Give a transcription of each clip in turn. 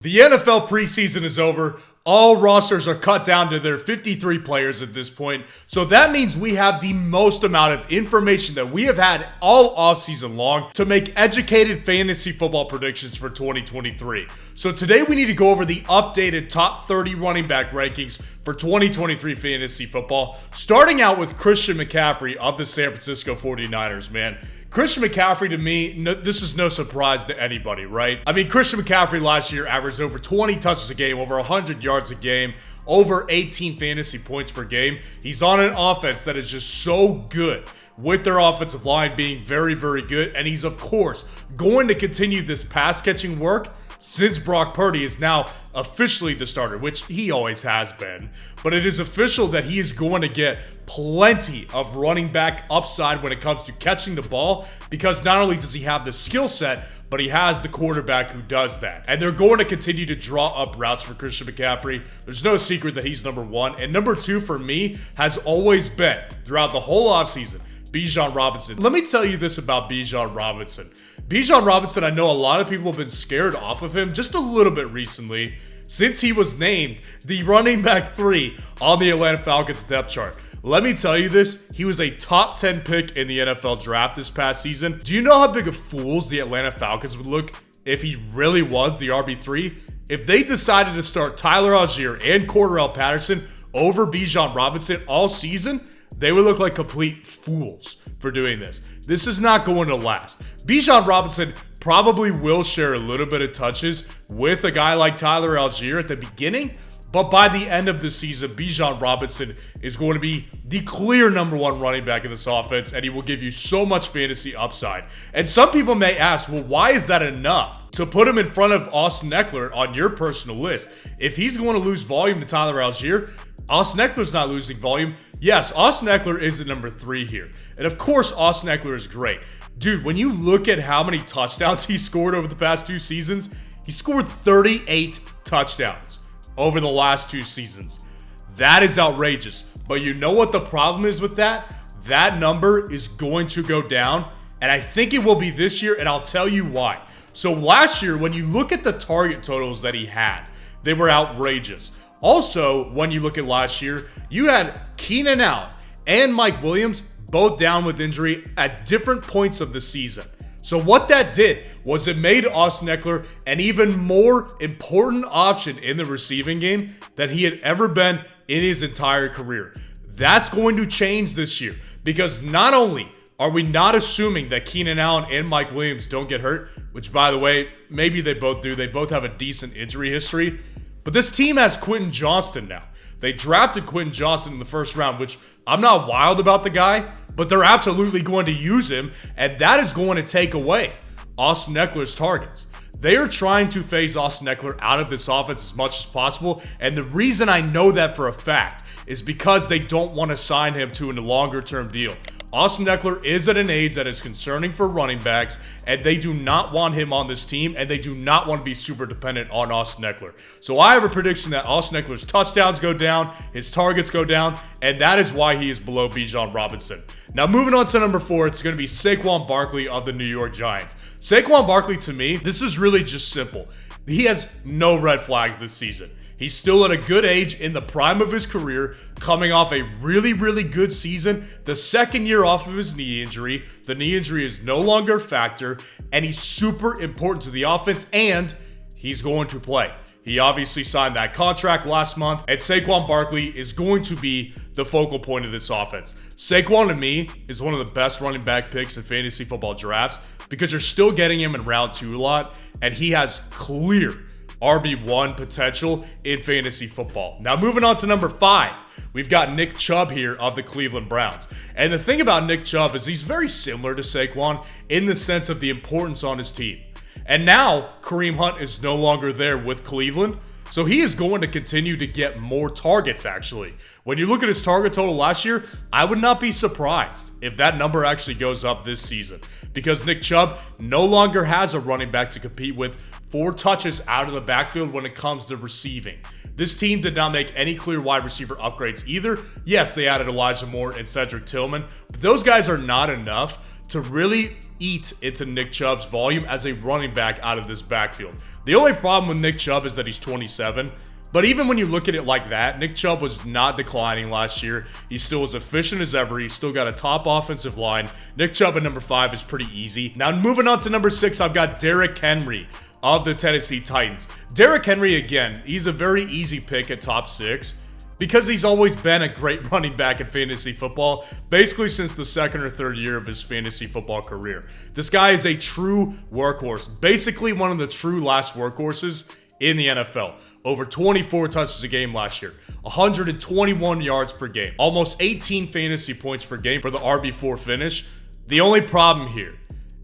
The NFL preseason is over. All rosters are cut down to their 53 players at this point. So that means we have the most amount of information that we have had all offseason long to make educated fantasy football predictions for 2023. So today we need to go over the updated top 30 running back rankings for 2023 fantasy football, starting out with Christian McCaffrey of the San Francisco 49ers, man. Christian McCaffrey, to me, this is no surprise to anybody, right? I mean, Christian McCaffrey last year averaged over 20 touches a game, over 100 yards a game, over 18 fantasy points per game. He's on an offense that is just so good, with their offensive line being very, very good. And he's, of course, going to continue this pass-catching work since Brock Purdy is now officially the starter, which he always has been. But it is official that he is going to get plenty of running back upside when it comes to catching the ball, because not only does he have the skill set, but he has the quarterback who does that. And they're going to continue to draw up routes for Christian McCaffrey. There's no secret that he's number one. And number two for me has always been, throughout the whole offseason, Bijan Robinson. Let me tell you this about Bijan Robinson. Bijan Robinson, I know a lot of people have been scared off of him just a little bit recently since he was named the running back 3 on the Atlanta Falcons depth chart. Let me tell you this, he was a top 10 pick in the NFL draft this past season. Do you know how big of fools the Atlanta Falcons would look if he really was the RB3? If they decided to start Tyler Algier and Cordarrelle Patterson over Bijan Robinson all season, they would look like complete fools for doing this. This is not going to last. Bijan Robinson probably will share a little bit of touches with a guy like Tyler Algier at the beginning, but by the end of the season, Bijan Robinson is going to be the clear number one running back in this offense, and he will give you so much fantasy upside. And some people may ask, well, why is that enough to put him in front of Austin Ekeler on your personal list? If he's going to lose volume to Tyler Algier, Austin Ekeler's not losing volume. Yes, Austin Ekeler is the number 3 here. And of course, Austin Ekeler is great. Dude, when you look at how many touchdowns he scored over the past 2 seasons, he scored 38 touchdowns over the last 2 seasons. That is outrageous. But you know what the problem is with that? That number is going to go down, and I think it will be this year, and I'll tell you why. So last year, when you look at the target totals that he had, they were outrageous. Also, when you look at last year, you had Keenan Allen and Mike Williams both down with injury at different points of the season. So what that did was it made Austin Ekeler an even more important option in the receiving game than he had ever been in his entire career. That's going to change this year, because not only are we not assuming that Keenan Allen and Mike Williams don't get hurt, which, by the way, maybe they both do. They both have a decent injury history. But this team has Quentin Johnston now. They drafted Quentin Johnston in the first round, which I'm not wild about the guy, but they're absolutely going to use him, and that is going to take away Austin Ekeler's targets. They are trying to phase Austin Ekeler out of this offense as much as possible, and the reason I know that for a fact is because they don't want to sign him to a longer-term deal. Austin Ekeler is at an age that is concerning for running backs, and they do not want him on this team, and they do not want to be super dependent on Austin Ekeler. So I have a prediction that Austin Ekeler's touchdowns go down, his targets go down, and that is why he is below Bijan Robinson. Now, moving on to number 4, it's going to be Saquon Barkley of the New York Giants. Saquon Barkley, to me, this is really just simple. He has no red flags this season. He's still at a good age in the prime of his career, coming off a really, really good season. The second year off of his knee injury. The knee injury is no longer a factor, and he's super important to the offense, and he's going to play. He obviously signed that contract last month, and Saquon Barkley is going to be the focal point of this offense. Saquon, to me, is one of the best running back picks in fantasy football drafts, because you're still getting him in round 2 a lot, and he has clear RB1 potential in fantasy football. Now, moving on to number 5, we've got Nick Chubb here of the Cleveland Browns. And the thing about Nick Chubb is he's very similar to Saquon in the sense of the importance on his team. And now Kareem Hunt is no longer there with Cleveland, so he is going to continue to get more targets, actually. When you look at his target total last year, I would not be surprised if that number actually goes up this season, because Nick Chubb no longer has a running back to compete with 4 touches out of the backfield when it comes to receiving. This team did not make any clear wide receiver upgrades either. Yes, they added Elijah Moore and Cedric Tillman, but those guys are not enough to really eat into Nick Chubb's volume as a running back out of this backfield. The only problem with Nick Chubb is that he's 27. But even when you look at it like that, Nick Chubb was not declining last year. He's still as efficient as ever. He's still got a top offensive line. Nick Chubb at number 5 is pretty easy. Now moving on to number 6, I've got Derrick Henry of the Tennessee Titans. Derrick Henry, again, he's a very easy pick at top 6 because he's always been a great running back in fantasy football, basically since the second or third year of his fantasy football career. This guy is a true workhorse, basically one of the true last workhorses in the NFL. Over 24 touches a game last year, 121 yards per game, almost 18 fantasy points per game for the RB4 finish. The only problem here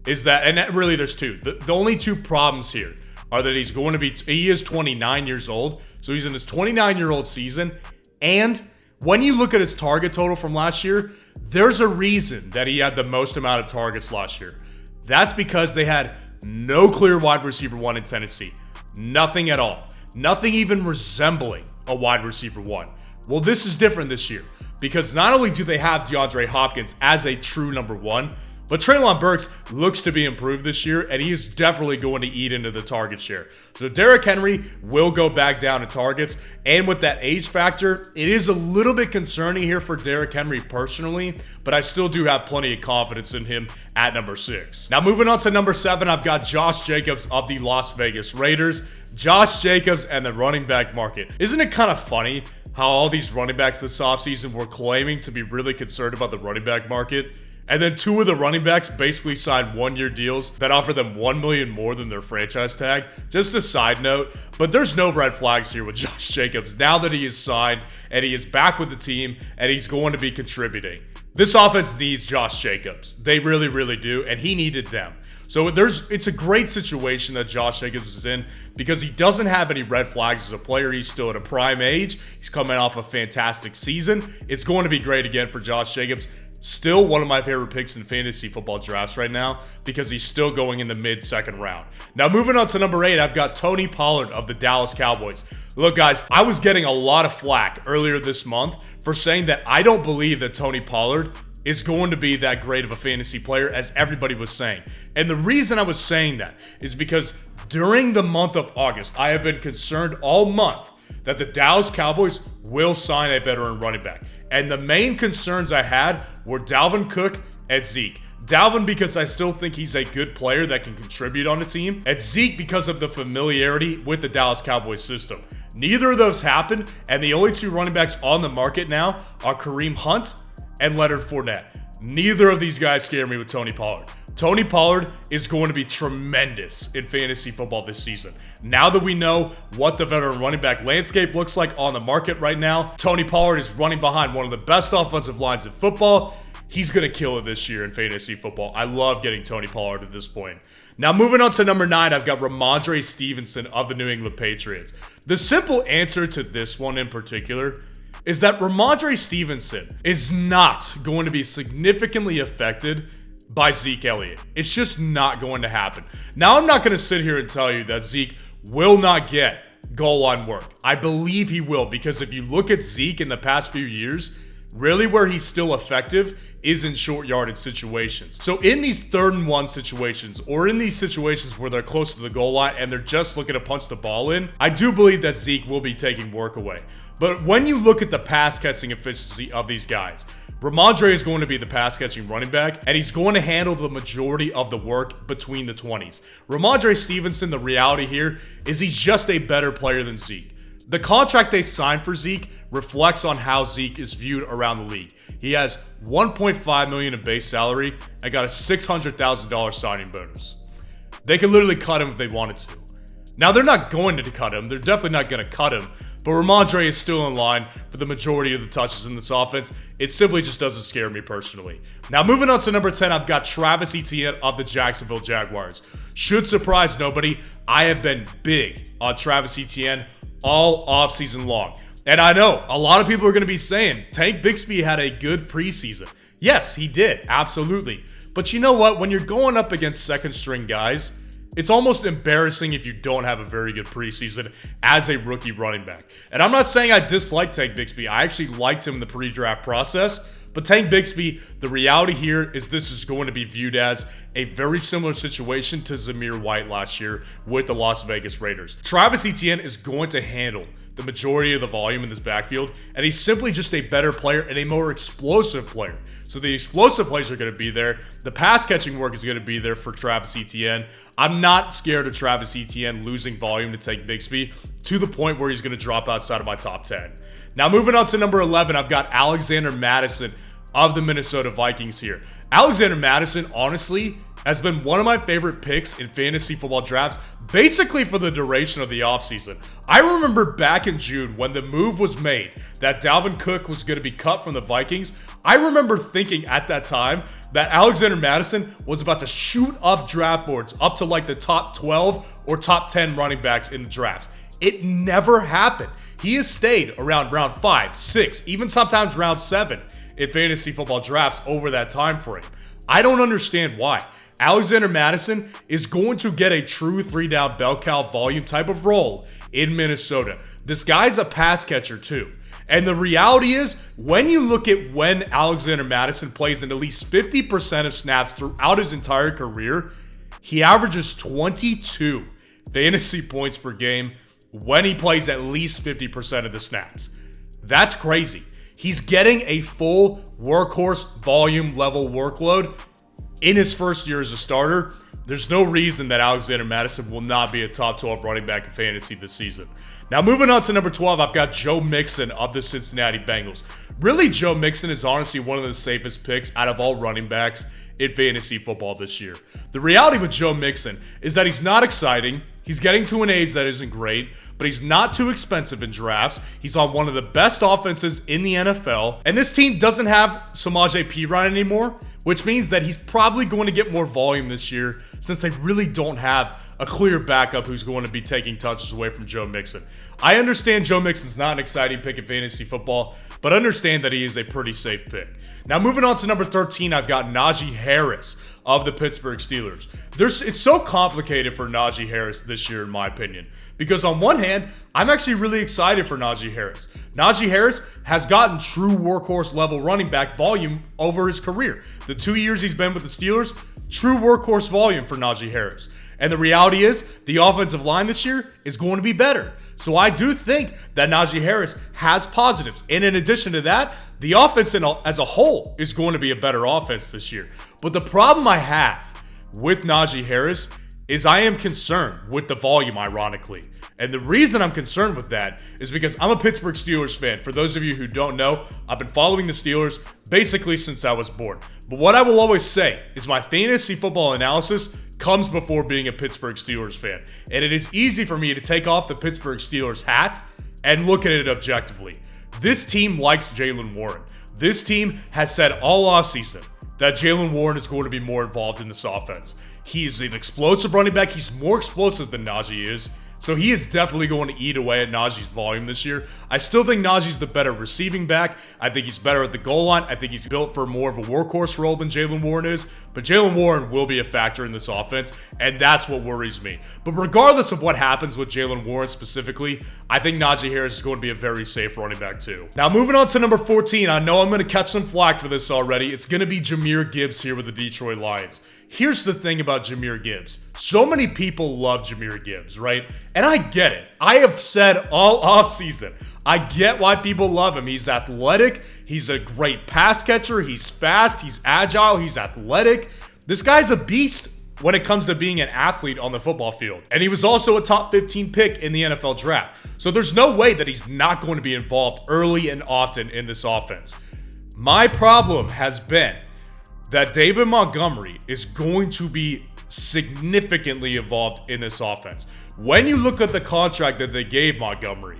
is that, and really there's two. The only two problems here are that he is 29 years old, so he's in his 29-year-old season, and when you look at his target total from last year, there's a reason that he had the most amount of targets last year. That's because they had no clear wide receiver 1 in Tennessee. Nothing at all. Nothing even resembling a wide receiver 1. Well, this is different this year because not only do they have DeAndre Hopkins as a true number 1, but Treylon Burks looks to be improved this year, and he is definitely going to eat into the target share. So Derrick Henry will go back down in targets, and with that age factor, it is a little bit concerning here for Derrick Henry personally, but I still do have plenty of confidence in him at number 6. Now moving on to number 7, I've got Josh Jacobs of the Las Vegas Raiders. Josh Jacobs and the running back market. Isn't it kind of funny how all these running backs this offseason were claiming to be really concerned about the running back market? And then 2 of the running backs basically signed 1-year deals that offer them $1 million more than their franchise tag. Just a side note, but there's no red flags here with Josh Jacobs now that he is signed and he is back with the team and he's going to be contributing. This offense needs Josh Jacobs. They really, really do, and he needed them. So it's a great situation that Josh Jacobs is in because he doesn't have any red flags as a player. He's still at a prime age. He's coming off a fantastic season. It's going to be great again for Josh Jacobs. Still one of my favorite picks in fantasy football drafts right now because he's still going in the mid-second round. Now moving on to number 8, I've got Tony Pollard of the Dallas Cowboys. Look guys, I was getting a lot of flack earlier this month for saying that I don't believe that Tony Pollard is going to be that great of a fantasy player as everybody was saying. And the reason I was saying that is because during the month of August, I have been concerned all month that the Dallas Cowboys will sign a veteran running back. And the main concerns I had were Dalvin Cook and Zeke. Dalvin because I still think he's a good player that can contribute on the team, and Zeke because of the familiarity with the Dallas Cowboys system. Neither of those happened, and the only 2 running backs on the market now are Kareem Hunt and Leonard Fournette. Neither of these guys scare me with Tony Pollard. Tony Pollard is going to be tremendous in fantasy football this season. Now that we know what the veteran running back landscape looks like on the market right now, Tony Pollard is running behind one of the best offensive lines in football. He's going to kill it this year in fantasy football. I love getting Tony Pollard at this point. Now moving on to number 9, I've got Ramondre Stevenson of the New England Patriots. The simple answer to this one in particular is that Ramondre Stevenson is not going to be significantly affected by Zeke Elliott. It's just not going to happen. Now, I'm not going to sit here and tell you that Zeke will not get goal line work. I believe he will because if you look at Zeke in the past few years, really where he's still effective is in short yardage situations. So in these 3rd and 1 situations, or in these situations where they're close to the goal line and they're just looking to punch the ball in, I do believe that Zeke will be taking work away. But when you look at the pass catching efficiency of these guys, Ramondre is going to be the pass catching running back, and he's going to handle the majority of the work between the 20s. Ramondre Stevenson, the reality here is he's just a better player than Zeke. The contract they signed for Zeke reflects on how Zeke is viewed around the league. He has $1.5 million in base salary and got a $600,000 signing bonus. They could literally cut him if they wanted to. Now, they're not going to cut him. They're definitely not going to cut him. But Ramondre is still in line for the majority of the touches in this offense. It simply just doesn't scare me personally. Now, moving on to number 10, I've got Travis Etienne of the Jacksonville Jaguars. Should surprise nobody. I have been big on Travis Etienne all offseason long. And I know a lot of people are going to be saying Tank Bigsby had a good preseason. Yes, he did. Absolutely. But you know what? When you're going up against second string guys, it's almost embarrassing if you don't have a very good preseason as a rookie running back. And I'm not saying I dislike Tank Bigsby. I actually liked him in the pre-draft process. But Tank Bigsby, the reality here is this is going to be viewed as a very similar situation to Zamir White last year with the Las Vegas Raiders. Travis Etienne is going to handle the majority of the volume in this backfield, and he's simply just a better player and a more explosive player. So the explosive plays are going to be there. The pass catching work is going to be there for Travis Etienne. I'm not scared of Travis Etienne losing volume to Tank Bigsby to the point where he's going to drop outside of my top 10. Now moving on to number 11, I've got Alexander Mattison of the Minnesota Vikings here. Alexander Mattison, honestly, has been one of my favorite picks in fantasy football drafts, basically for the duration of the offseason. I remember back in June when the move was made that Dalvin Cook was going to be cut from the Vikings. I remember thinking at that time that Alexander Mattison was about to shoot up draft boards up to like the top 12 or top 10 running backs in the drafts. It never happened. He has stayed around round 5, 6, even sometimes round 7 in fantasy football drafts over that time frame. I don't understand why. Alexander Mattison is going to get a true 3-down bell cow volume type of role in Minnesota. This guy's a pass catcher too. And the reality is, when you look at when Alexander Mattison plays in at least 50% of snaps throughout his entire career, he averages 22 fantasy points per game when he plays at least 50% of the snaps. That's crazy. He's getting a full workhorse volume level workload in his first year as a starter. There's no reason that Alexander Mattison will not be a top 12 running back in fantasy this season. Now moving on to number 12, I've got Joe Mixon of the Cincinnati Bengals. Really, Joe Mixon is honestly one of the safest picks out of all running backs in fantasy football this year. The reality with Joe Mixon is that he's not exciting. He's getting to an age that isn't great, but he's not too expensive in drafts. He's on one of the best offenses in the NFL, and this team doesn't have Samaje Perine anymore, which means that he's probably going to get more volume this year since they really don't have a clear backup who's going to be taking touches away from Joe Mixon. I understand Joe Mixon's not an exciting pick in fantasy football, but understand that he is a pretty safe pick. Now moving on to number 13, I've got Naji Harris of the Pittsburgh Steelers. It's so complicated for Naji Harris this year, in my opinion, because on one hand, I'm actually really excited for Naji Harris. Naji Harris has gotten true workhorse level running back volume over his career. The 2 years he's been with the Steelers, true workhorse volume for Naji Harris. And the reality is, the offensive line this year is going to be better. So I do think that Naji Harris has positives. And in addition to that, the offense as a whole is going to be a better offense this year. But the problem I have with Naji Harris is I am concerned with the volume, ironically. And the reason I'm concerned with that is because I'm a Pittsburgh Steelers fan. For those of you who don't know, I've been following the Steelers basically since I was born. But what I will always say is my fantasy football analysis comes before being a Pittsburgh Steelers fan. And it is easy for me to take off the Pittsburgh Steelers hat and look at it objectively. This team likes Jaylen Warren. This team has said all offseason that Jaylen Warren is going to be more involved in this offense. He is an explosive running back. He's more explosive than Naji is. So he is definitely going to eat away at Najee's volume this year. I still think Najee's the better receiving back. I think he's better at the goal line. I think he's built for more of a workhorse role than Jaylen Warren is. But Jaylen Warren will be a factor in this offense, and that's what worries me. But regardless of what happens with Jaylen Warren specifically, I think Naji Harris is going to be a very safe running back too. Now moving on to number 14, I know I'm going to catch some flack for this already. It's going to be Jahmyr Gibbs here with the Detroit Lions. Here's the thing about Jahmyr Gibbs. So many people love Jahmyr Gibbs, right? And I get it. I have said all offseason, I get why people love him. He's athletic. He's a great pass catcher. He's fast. He's agile. He's athletic. This guy's a beast when it comes to being an athlete on the football field. And he was also a top 15 pick in the NFL draft. So there's no way that he's not going to be involved early and often in this offense. My problem has been that David Montgomery is going to be significantly involved in this offense. When you look at the contract that they gave Montgomery,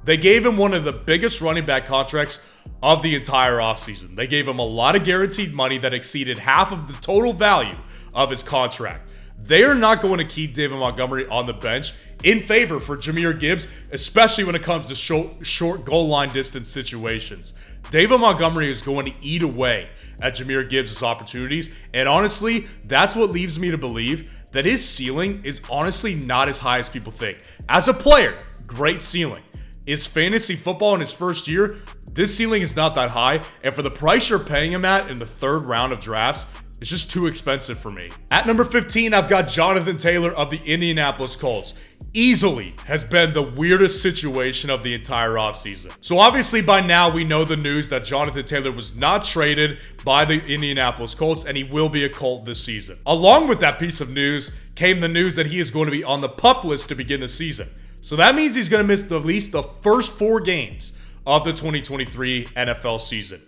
they gave him one of the biggest running back contracts of the entire offseason. They gave him a lot of guaranteed money that exceeded half of the total value of his contract. They are not going to keep David Montgomery on the bench in favor for Jahmyr Gibbs, especially when it comes to short goal line distance situations. David Montgomery is going to eat away at Jahmyr Gibbs' opportunities, and honestly, that's what leaves me to believe that his ceiling is honestly not as high as people think. As a player, great ceiling. Is fantasy football in his first year? This ceiling is not that high, and for the price you're paying him at in the 3rd round of drafts, it's just too expensive for me. At number 15, I've got Jonathan Taylor of the Indianapolis Colts. Easily has been the weirdest situation of the entire offseason. So obviously by now we know the news that Jonathan Taylor was not traded by the Indianapolis Colts and he will be a Colt this season. Along with that piece of news came the news that he is going to be on the PUP list to begin the season. So that means he's going to miss at least the first 4 games of the 2023 NFL season.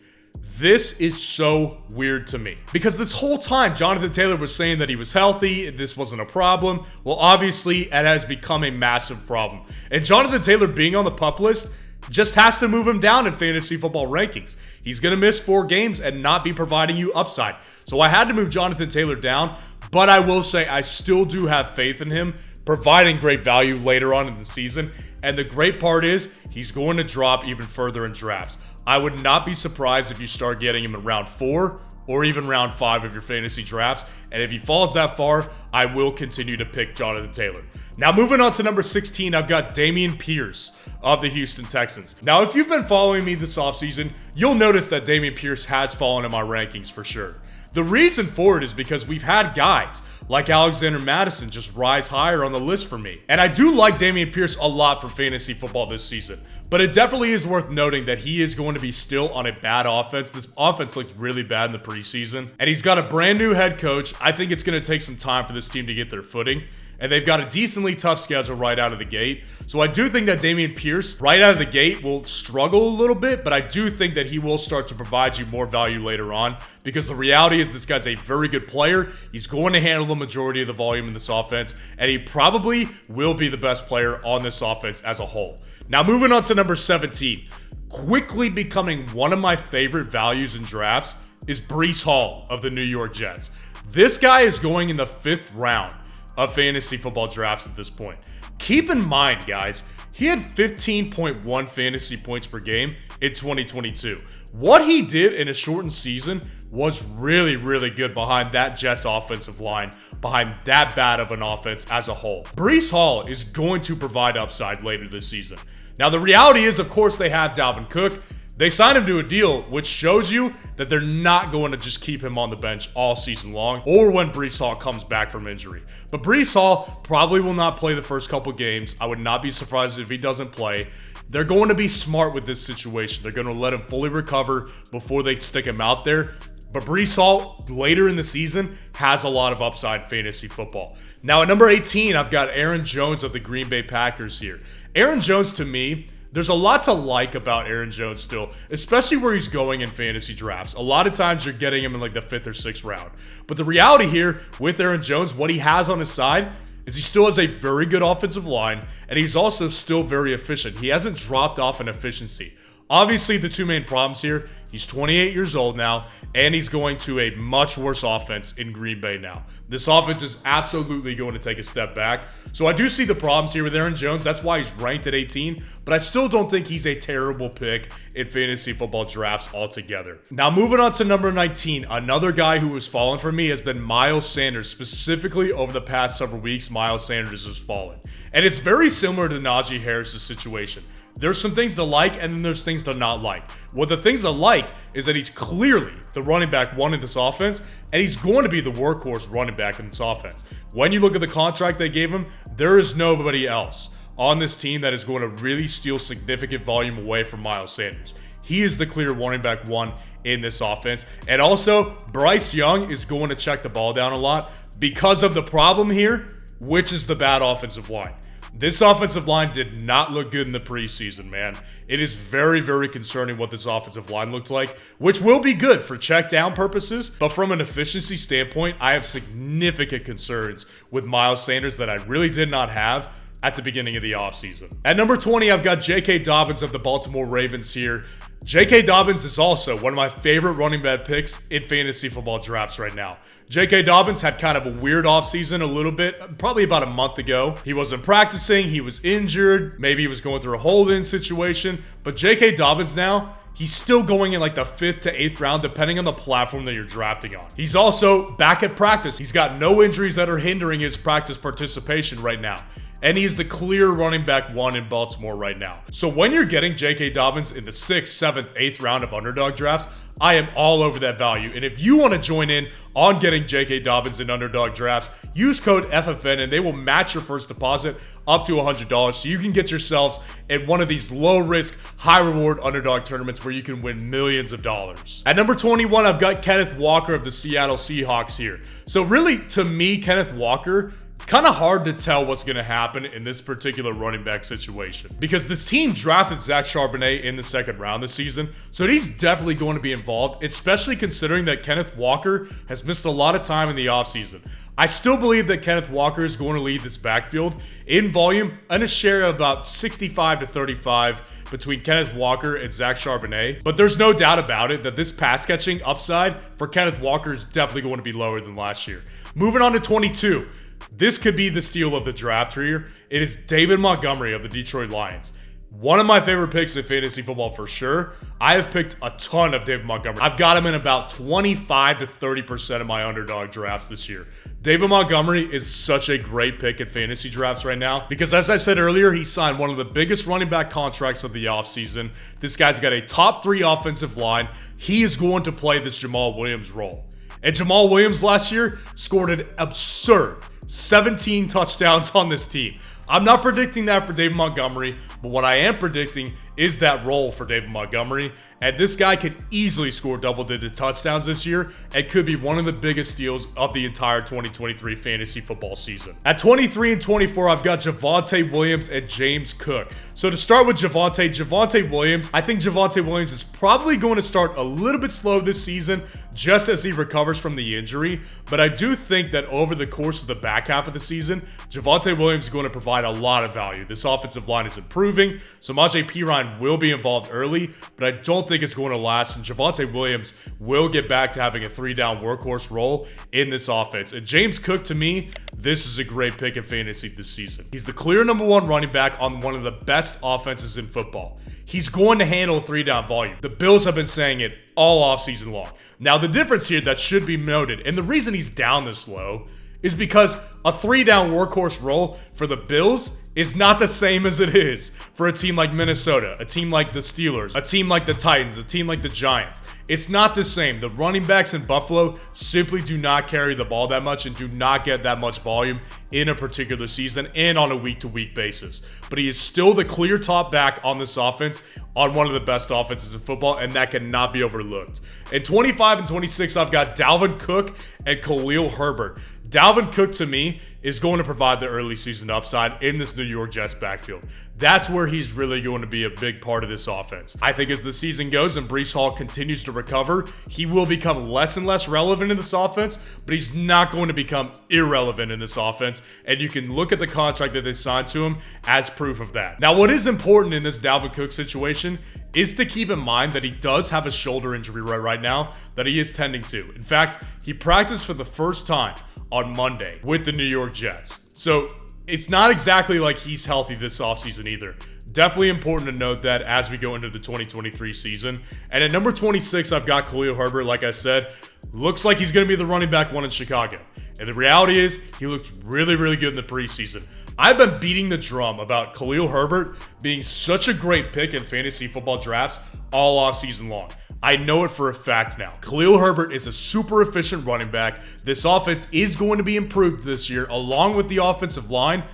This is so weird to me because this whole time Jonathan Taylor was saying that he was healthy, this wasn't a problem. Well, obviously it has become a massive problem. And Jonathan Taylor being on the PUP list just has to move him down in fantasy football rankings. He's going to miss 4 games and not be providing you upside. So I had to move Jonathan Taylor down, but I will say I still do have faith in him providing great value later on in the season. And the great part is he's going to drop even further in drafts. I would not be surprised if you start getting him in round 4 or even round 5 of your fantasy drafts. And if he falls that far, I will continue to pick Jonathan Taylor. Now moving on to number 16, I've got Dameon Pierce of the Houston Texans. Now, if you've been following me this offseason, you'll notice that Dameon Pierce has fallen in my rankings for sure. The reason for it is because we've had guys like Alexander Mattison just rise higher on the list for me. And I do like Dameon Pierce a lot for fantasy football this season. But it definitely is worth noting that he is going to be still on a bad offense. This offense looked really bad in the preseason. And he's got a brand new head coach. I think it's going to take some time for this team to get their footing. And they've got a decently tough schedule right out of the gate. So I do think that Dameon Pierce, right out of the gate, will struggle a little bit, but I do think that he will start to provide you more value later on, because the reality is this guy's a very good player. He's going to handle the majority of the volume in this offense, and he probably will be the best player on this offense as a whole. Now moving on to number 17, quickly becoming one of my favorite values in drafts is Breece Hall of the New York Jets. This guy is going in the 5th round of fantasy football drafts at this point. Keep in mind, guys, he had 15.1 fantasy points per game in 2022. What he did in a shortened season was really, really good behind that Jets offensive line, behind that bad of an offense as a whole. Breece Hall is going to provide upside later this season. Now, the reality is, of course, they have Dalvin Cook. They signed him to a deal, which shows you that they're not going to just keep him on the bench all season long or when Breece Hall comes back from injury. But Breece Hall probably will not play the first couple games. I would not be surprised if he doesn't play. They're going to be smart with this situation. They're going to let him fully recover before they stick him out there. But Breece Hall, later in the season, has a lot of upside in fantasy football. Now, at number 18, I've got Aaron Jones of the Green Bay Packers here. Aaron Jones, to me, there's a lot to like about Aaron Jones still, especially where he's going in fantasy drafts. A lot of times you're getting him in like the 5th or 6th round. But the reality here with Aaron Jones, what he has on his side is he still has a very good offensive line, and he's also still very efficient. He hasn't dropped off in efficiency. Obviously, the 2 main problems here, he's 28 years old now, and he's going to a much worse offense in Green Bay now. This offense is absolutely going to take a step back. So I do see the problems here with Aaron Jones. That's why he's ranked at 18, but I still don't think he's a terrible pick in fantasy football drafts altogether. Now, moving on to number 19, another guy who has fallen for me has been Miles Sanders. Specifically, over the past several weeks, Miles Sanders has fallen. And it's very similar to Naji Harris' situation. There's some things to like, and then there's things to not like. What the things to like is that he's clearly the running back 1 in this offense, and he's going to be the workhorse running back in this offense. When you look at the contract they gave him, there is nobody else on this team that is going to really steal significant volume away from Miles Sanders. He is the clear running back 1 in this offense. And also, Bryce Young is going to check the ball down a lot because of the problem here, which is the bad offensive line. This offensive line did not look good in the preseason, man. It is very, very concerning what this offensive line looked like, which will be good for check down purposes. But from an efficiency standpoint, I have significant concerns with Miles Sanders that I really did not have at the beginning of the offseason. At number 20, I've got J.K. Dobbins of the Baltimore Ravens here. J.K. Dobbins is also one of my favorite running back picks in fantasy football drafts right now. J.K. Dobbins had kind of a weird offseason a little bit, probably about a month ago. He wasn't practicing, he was injured, maybe he was going through a hold-in situation, but J.K. Dobbins now, he's still going in like the 5th to 8th round, depending on the platform that you're drafting on. He's also back at practice. He's got no injuries that are hindering his practice participation right now. and he's the clear running back 1 in Baltimore right now. So when you're getting J.K. Dobbins in the 6th, 7th, 8th round of underdog drafts, I am all over that value. And if you want to join in on getting J.K. Dobbins in underdog drafts, use code FFN and they will match your first deposit up to $100 so you can get yourselves in one of these low-risk, high-reward underdog tournaments where you can win millions of dollars. At number 21, I've got Kenneth Walker of the Seattle Seahawks here. So really, to me, Kenneth Walker, it's kind of hard to tell what's going to happen in this particular running back situation because this team drafted Zach Charbonnet in the 2nd round this season, so he's definitely going to be involved, especially considering that Kenneth Walker has missed a lot of time in the offseason. I still believe that Kenneth Walker is going to lead this backfield in volume and a share of about 65 to 35 between Kenneth Walker and Zach Charbonnet, but there's no doubt about it that this pass catching upside for Kenneth Walker is definitely going to be lower than last year. Moving on to 22. This could be the steal of the draft here. It is David Montgomery of the Detroit Lions. One of my favorite picks in fantasy football for sure. I have picked a ton of David Montgomery. I've got him in about 25 to 30% of my underdog drafts this year. David Montgomery is such a great pick in fantasy drafts right now because, as I said earlier, he signed one of the biggest running back contracts of the offseason. This guy's got a top 3 offensive line. He is going to play this Jamal Williams role. And Jamal Williams last year scored an absurd 17 touchdowns on this team. I'm not predicting that for David Montgomery, but what I am predicting is that role for David Montgomery. And this guy could easily score double-digit touchdowns this year and could be one of the biggest steals of the entire 2023 fantasy football season. At 23 and 24, I've got Javonte Williams and James Cook. So to start with Javonte Williams, I think Javonte Williams is probably going to start a little bit slow this season just as he recovers from the injury. But I do think that over the course of the back half of the season, Javonte Williams is going to provide a lot of value. This offensive line is improving. Samaje Perine will be involved early, but I don't think it's going to last. And Javonte Williams will get back to having a 3-down workhorse role in this offense. And James Cook, to me, this is a great pick in fantasy this season. He's the clear number 1 running back on one of the best offenses in football. He's going to handle a 3-down volume. The Bills have been saying it all offseason long. Now, the difference here that should be noted, and the reason he's down this low, is because a 3-down workhorse role for the Bills is not the same as it is for a team like Minnesota, a team like the Steelers, a team like the Titans, a team like the Giants. It's not the same. The running backs in Buffalo simply do not carry the ball that much and do not get that much volume in a particular season and on a week-to-week basis. But he is still the clear top back on this offense, on one of the best offenses in football, and that cannot be overlooked. In 25 and 26, I've got Dalvin Cook and Khalil Herbert. Dalvin Cook, to me, is going to provide the early season upside in this New York Jets backfield. That's where he's really going to be a big part of this offense. I think as the season goes and Breece Hall continues to recover, he will become less and less relevant in this offense, but he's not going to become irrelevant in this offense, and you can look at the contract that they signed to him as proof of that. Now, what is important in this Dalvin Cook situation is to keep in mind that he does have a shoulder injury right now that he is tending to. In fact, he practiced for the first time on Monday with the New York Jets. So it's not exactly like he's healthy this offseason either. Definitely important to note that as we go into the 2023 season. And at number 26, I've got Khalil Herbert. Like I said, looks like he's going to be the running back 1 in Chicago. And the reality is, he looked really, really good in the preseason. I've been beating the drum about Khalil Herbert being such a great pick in fantasy football drafts all offseason long. I know it for a fact now. Khalil Herbert is a super efficient running back. This offense is going to be improved this year, along with the offensive line.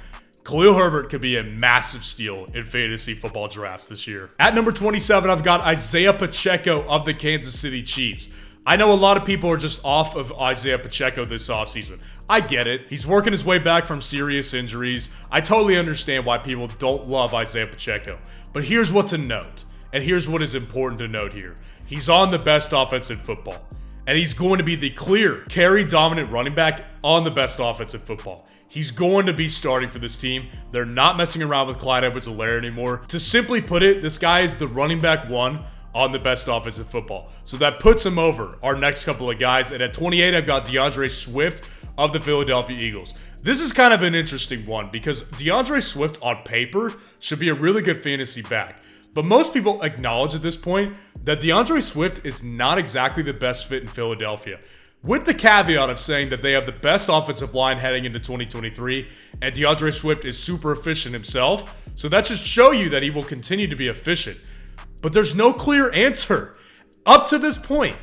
Khalil Herbert could be a massive steal in fantasy football drafts this year. At number 27, I've got Isaiah Pacheco of the Kansas City Chiefs. I know a lot of people are just off of Isaiah Pacheco this offseason. I get it. He's working his way back from serious injuries. I totally understand why people don't love Isaiah Pacheco. But here's what to note. And here's what is important to note here. He's on the best offense in football. And he's going to be the clear carry-dominant running back on the best offense in football. He's going to be starting for this team. They're not messing around with Clyde Edwards-Helaire anymore. To simply put it, this guy is the running back 1 on the best offense in football. So that puts him over our next couple of guys. And at 28, I've got DeAndre Swift of the Philadelphia Eagles. This is kind of an interesting one because DeAndre Swift on paper should be a really good fantasy back. But most people acknowledge at this point that DeAndre Swift is not exactly the best fit in Philadelphia. with the caveat of saying that they have the best offensive line heading into 2023, and DeAndre Swift is super efficient himself. So that should show you that he will continue to be efficient. But there's no clear answer up to this point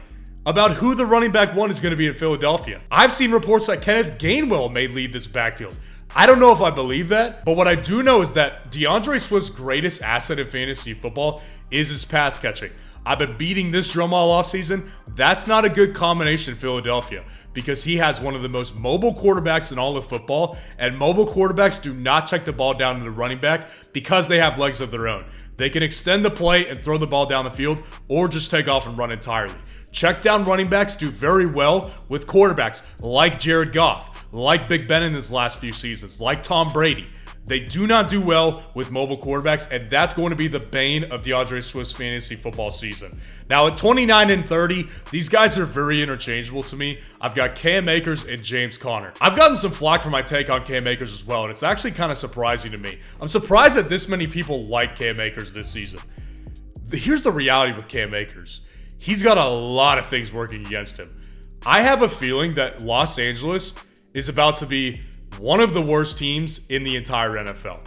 about who the running back one is going to be in Philadelphia. I've seen reports that Kenneth Gainwell may lead this backfield. I don't know if I believe that, but what I do know is that DeAndre Swift's greatest asset in fantasy football is his pass catching. I've been beating this drum all offseason. That's not a good combination in Philadelphia because he has one of the most mobile quarterbacks in all of football, and mobile quarterbacks do not check the ball down to the running back because they have legs of their own. They can extend the play and throw the ball down the field or just take off and run entirely. Check down running backs do very well with quarterbacks like Jared Goff, like Big Ben in his last few seasons, like Tom Brady. They do not do well with mobile quarterbacks, and that's going to be the bane of DeAndre Swift's fantasy football season. Now, at 29 and 30, these guys are very interchangeable to me. I've got Cam Akers and James Conner. I've gotten some flack for my take on Cam Akers as well, and it's actually kind of surprising to me. I'm surprised that this many people like Cam Akers this season. Here's the reality with Cam Akers. He's got a lot of things working against him. I have a feeling that Los Angeles is about to be one of the worst teams in the entire NFL.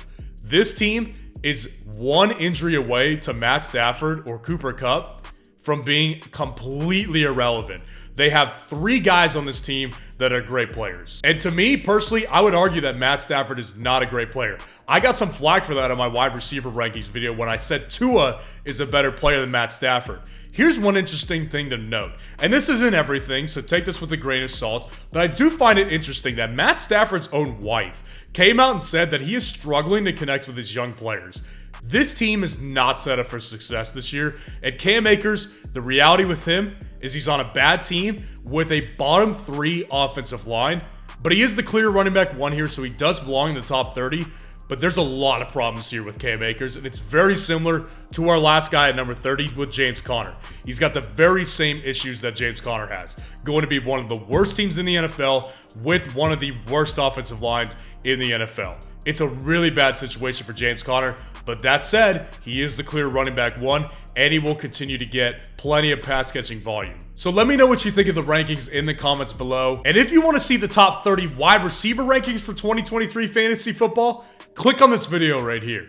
This team is one injury away to Matt Stafford or Cooper Kupp from being completely irrelevant. They have 3 guys on this team that are great players. And to me, personally, I would argue that Matt Stafford is not a great player. I got some flack for that on my wide receiver rankings video when I said Tua is a better player than Matt Stafford. Here's one interesting thing to note, and this isn't everything, so take this with a grain of salt, but I do find it interesting that Matt Stafford's own wife came out and said that he is struggling to connect with his young players. This team is not set up for success this year, and Cam Akers, the reality with him is he's on a bad team with a bottom 3 offensive line, but he is the clear running back 1 here, so he does belong in the top 30. But there's a lot of problems here with Cam Akers, and it's very similar to our last guy at number 30 with James Conner. He's got the very same issues that James Conner has. Going to be one of the worst teams in the NFL with one of the worst offensive lines in the NFL. It's a really bad situation for James Conner, but that said, he is the clear running back 1, and he will continue to get plenty of pass catching volume. So let me know what you think of the rankings in the comments below. And if you want to see the top 30 wide receiver rankings for 2023 fantasy football, click on this video right here.